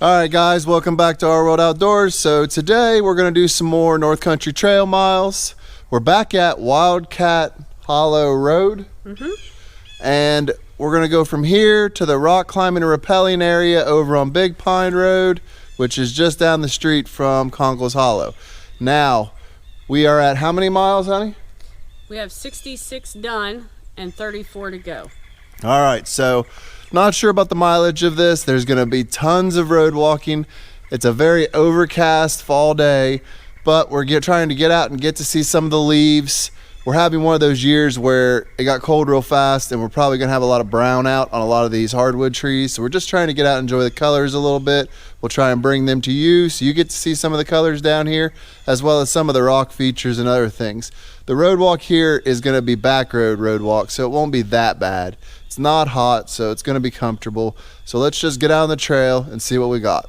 All right, guys, welcome back to Our World Outdoors. So today we're going to do some more North Country Trail miles. We're back at Wildcat Hollow Road. And we're going to go from here to the rock climbing and rappelling area over on Big Pine Road, which is just down the street from Conkle's Hollow. Now, we are at how many miles, honey? We have 66 done and 34 to go. All right, so not sure about the mileage of this. There's going to be tons of road walking. It's a very overcast fall day, but we're trying to get out and get to see some of the leaves. We're having one of those years where it got cold real fast, and we're probably going to have a lot of brown out on a lot of these hardwood trees. So we're just trying to get out and enjoy the colors a little bit. We'll try and bring them to you so you get to see some of the colors down here, as well as some of the rock features and other things. The road walk here is going to be back road walk, so it won't be that bad. It's not hot, so it's going to be comfortable. So let's just get out on the trail and see what we got.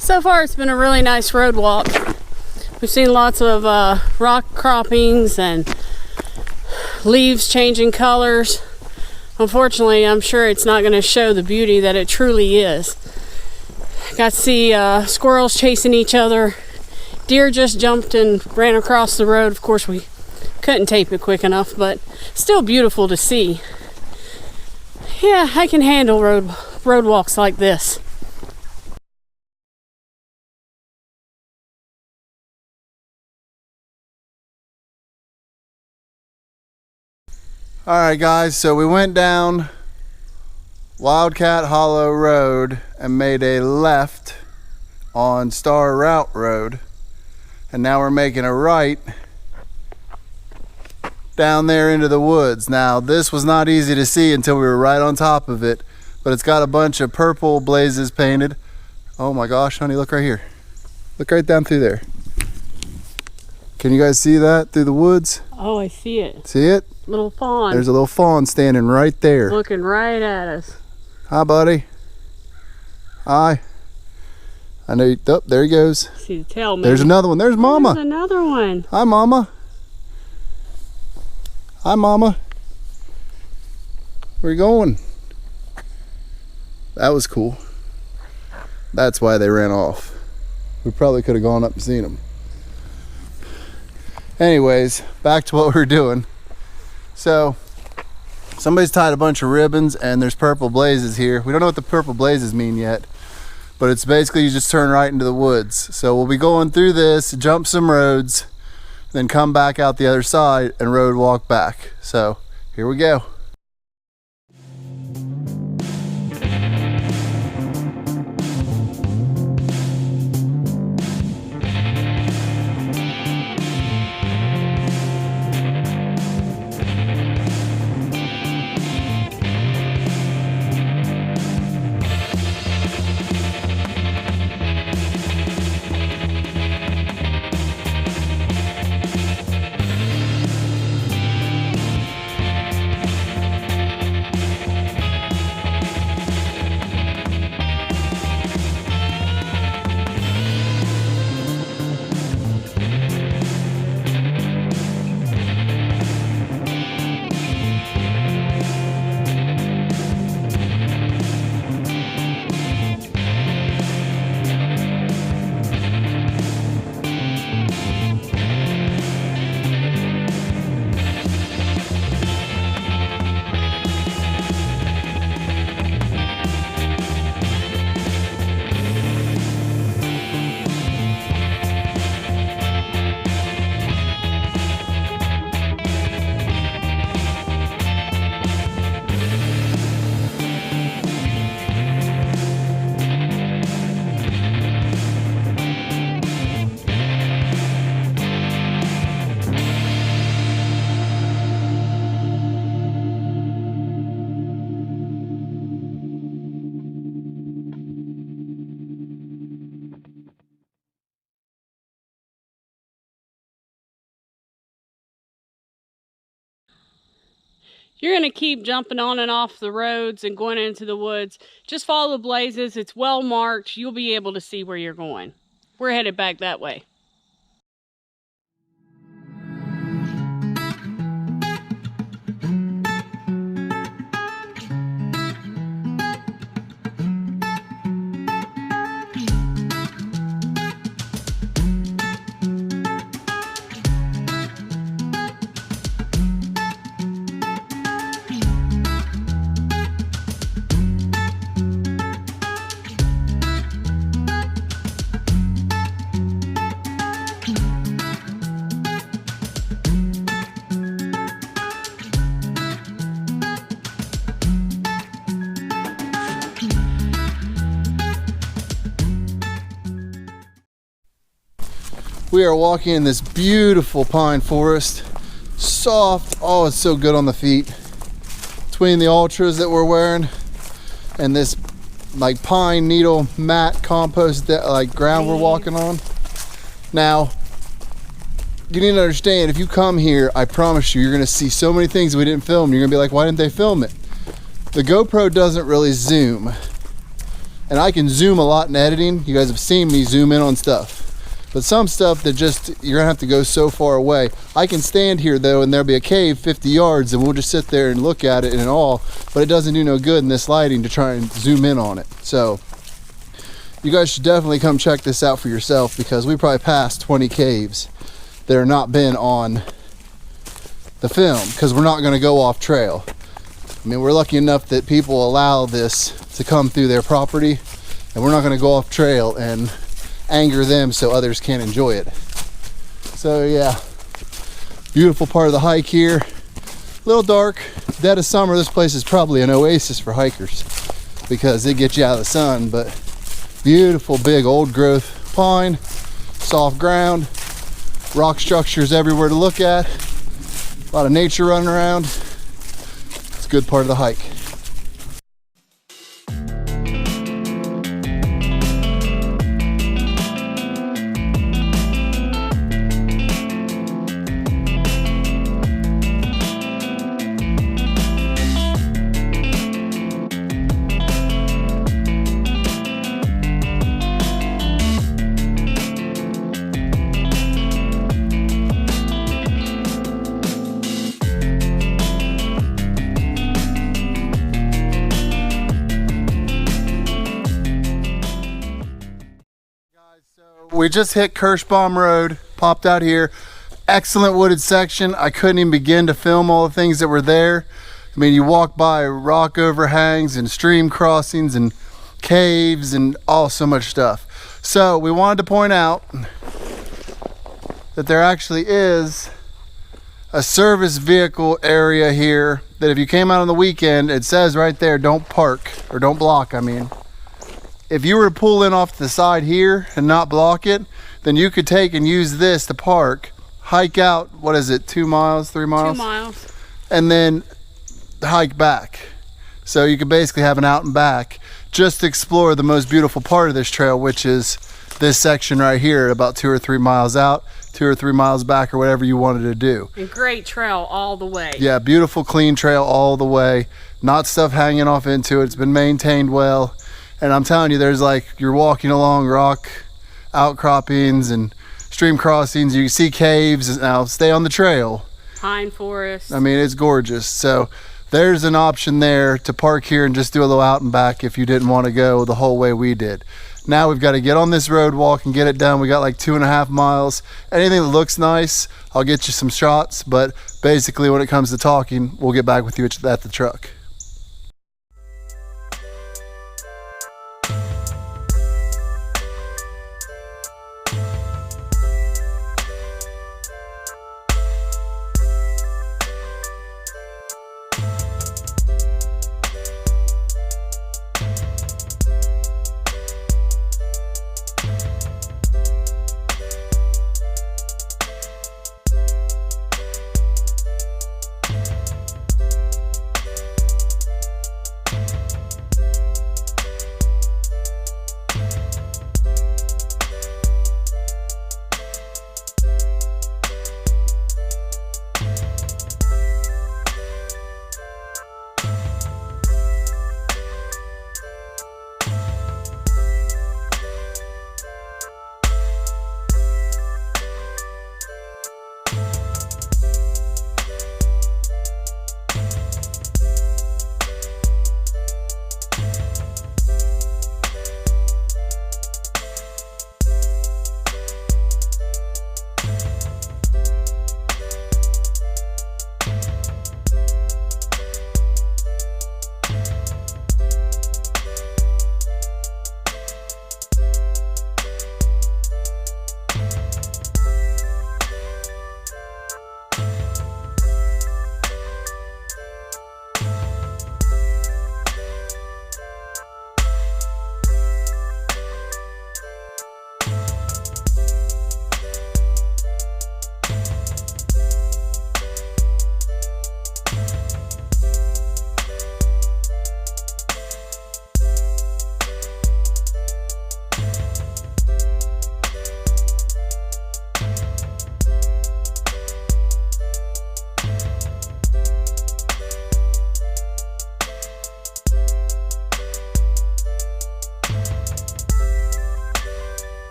So far it's been a really nice road walk. We've seen lots of rock croppings and leaves changing colors. Unfortunately, I'm sure it's not going to show the beauty that it truly is. Got to see squirrels chasing each other. Deer just jumped and ran across the road. Of course, we couldn't tape it quick enough, but still beautiful to see. Yeah, I can handle road walks like this. All right, guys, so we went down Wildcat Hollow Road and made a left on Star Route Road, and now we're making a right down there into the woods. Now, this was not easy to see until we were right on top of it, but it's got a bunch of purple blazes painted. Oh my gosh, honey, look right here. Look right down through there. Can you guys see that through the woods? Oh, I see it. See it? Little fawn. There's a little fawn standing right there. Looking right at us. Hi, buddy. Hi. I know you, oh, there he goes. See the tail, man. There's another one. There's Mama. There's another one. Hi, Mama. Hi, Mama. Where you going? That was cool. That's why they ran off. We probably could have gone up and seen them. Anyways, back to what we were doing. So, somebody's tied a bunch of ribbons and there's purple blazes here. We don't know what the purple blazes mean yet, but it's basically you just turn right into the woods. So we'll be going through this, jump some roads, then come back out the other side and road walk back. So here we go. You're going to keep jumping on and off the roads and going into the woods. Just follow the blazes. It's well marked. You'll be able to see where you're going. We're headed back that way. We are walking in this beautiful pine forest. Soft, oh, it's so good on the feet. Between the ultras that we're wearing and this like pine needle mat compost that like ground we're walking on. Now, you need to understand, if you come here, I promise you, you're gonna see so many things we didn't film. You're gonna be like, why didn't they film it? The GoPro doesn't really zoom. And I can zoom a lot in editing. You guys have seen me zoom in on stuff. But some stuff that just, you're gonna have to go so far away. I can stand here though, and there'll be a cave 50 yards and we'll just sit there and look at it and all, but it doesn't do no good in this lighting to try and zoom in on it. So you guys should definitely come check this out for yourself, because we probably passed 20 caves that are not been on the film, because we're not gonna go off trail. I mean, we're lucky enough that people allow this to come through their property, and we're not gonna go off trail and anger them so others can't enjoy it. So yeah, beautiful part of the hike here. A little dark, dead of summer. This place is probably an oasis for hikers because it gets you out of the sun, but beautiful big old growth pine, soft ground, rock structures everywhere to look at, a lot of nature running around. It's a good part of the hike. We just hit Kirschbaum Road, popped out here. Excellent wooded section. I couldn't even begin to film all the things that were there. I mean, you walk by rock overhangs and stream crossings and caves and so much stuff. So we wanted to point out that there actually is a service vehicle area here that if you came out on the weekend, it says right there, don't park, or don't block, I mean. If you were to pull in off the side here and not block it, then you could take and use this to park, hike out, what is it, 2 miles, 3 miles? 2 miles. And then hike back. So you could basically have an out and back just to explore the most beautiful part of this trail, which is this section right here, about 2 or 3 miles out, 2 or 3 miles back, or whatever you wanted to do. And great trail all the way. Yeah, beautiful, clean trail all the way. Not stuff hanging off into it. It's been maintained well. And I'm telling you, there's like, you're walking along rock outcroppings and stream crossings. You see caves. Now, stay on the trail. Pine forest. I mean, it's gorgeous. So there's an option there to park here and just do a little out and back if you didn't want to go the whole way we did. Now we've got to get on this road walk and get it done. We got like 2.5 miles. Anything that looks nice, I'll get you some shots. But basically, when it comes to talking, we'll get back with you at the truck.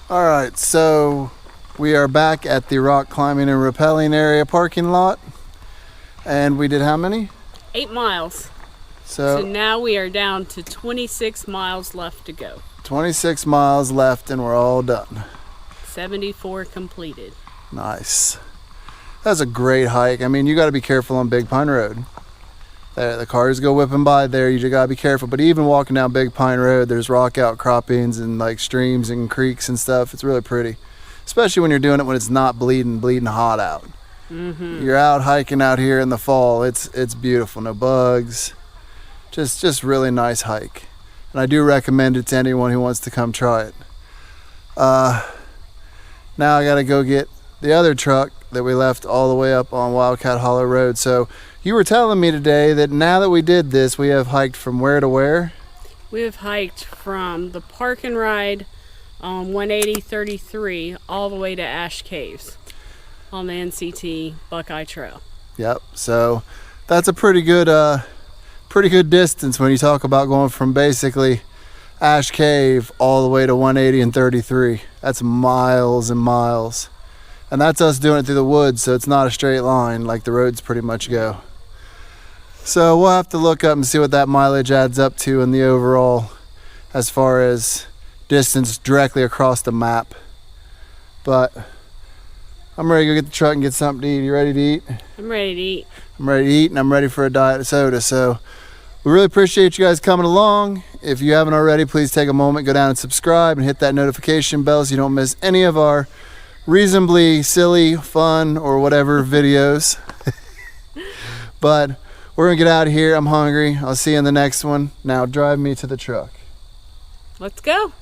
All right, so we are back at the rock climbing and rappelling area parking lot. And we did how many? 8 miles. So now we are down to 26 miles left to go. 26 miles left and we're all done. 74 completed. Nice. That's a great hike. I mean, you got to be careful on Big Pine Road. The cars go whipping by there. You just got to be careful. But even walking down Big Pine Road, there's rock outcroppings and like streams and creeks and stuff. It's really pretty, especially when you're doing it when it's not bleeding hot out. Mm-hmm. You're out hiking out here in the fall. It's beautiful. No bugs. Just really nice hike. And I do recommend it to anyone who wants to come try it. Now I got to go get the other truck that we left all the way up on Wildcat Hollow Road. So you were telling me today that now that we did this, we have hiked from where to where? We have hiked from the park and ride on 180-33 all the way to Ash Caves on the NCT Buckeye Trail. Yep. So that's a pretty good distance when you talk about going from basically Ash Cave all the way to 180 and 33. That's miles and miles. And that's us doing it through the woods, so it's not a straight line like the roads pretty much go. So we'll have to look up and see what that mileage adds up to in the overall as far as distance directly across the map. But I'm ready to go get the truck and get something to eat. You ready to eat? I'm ready to eat. I'm ready to eat and I'm ready for a diet soda. So We really appreciate you guys coming along. If you haven't already, please take a moment, go down and subscribe and hit that notification bell so you don't miss any of our reasonably silly, fun, or whatever videos. But we're gonna get out of here. I'm hungry. I'll see you in the next one. Now drive me to the truck. Let's go.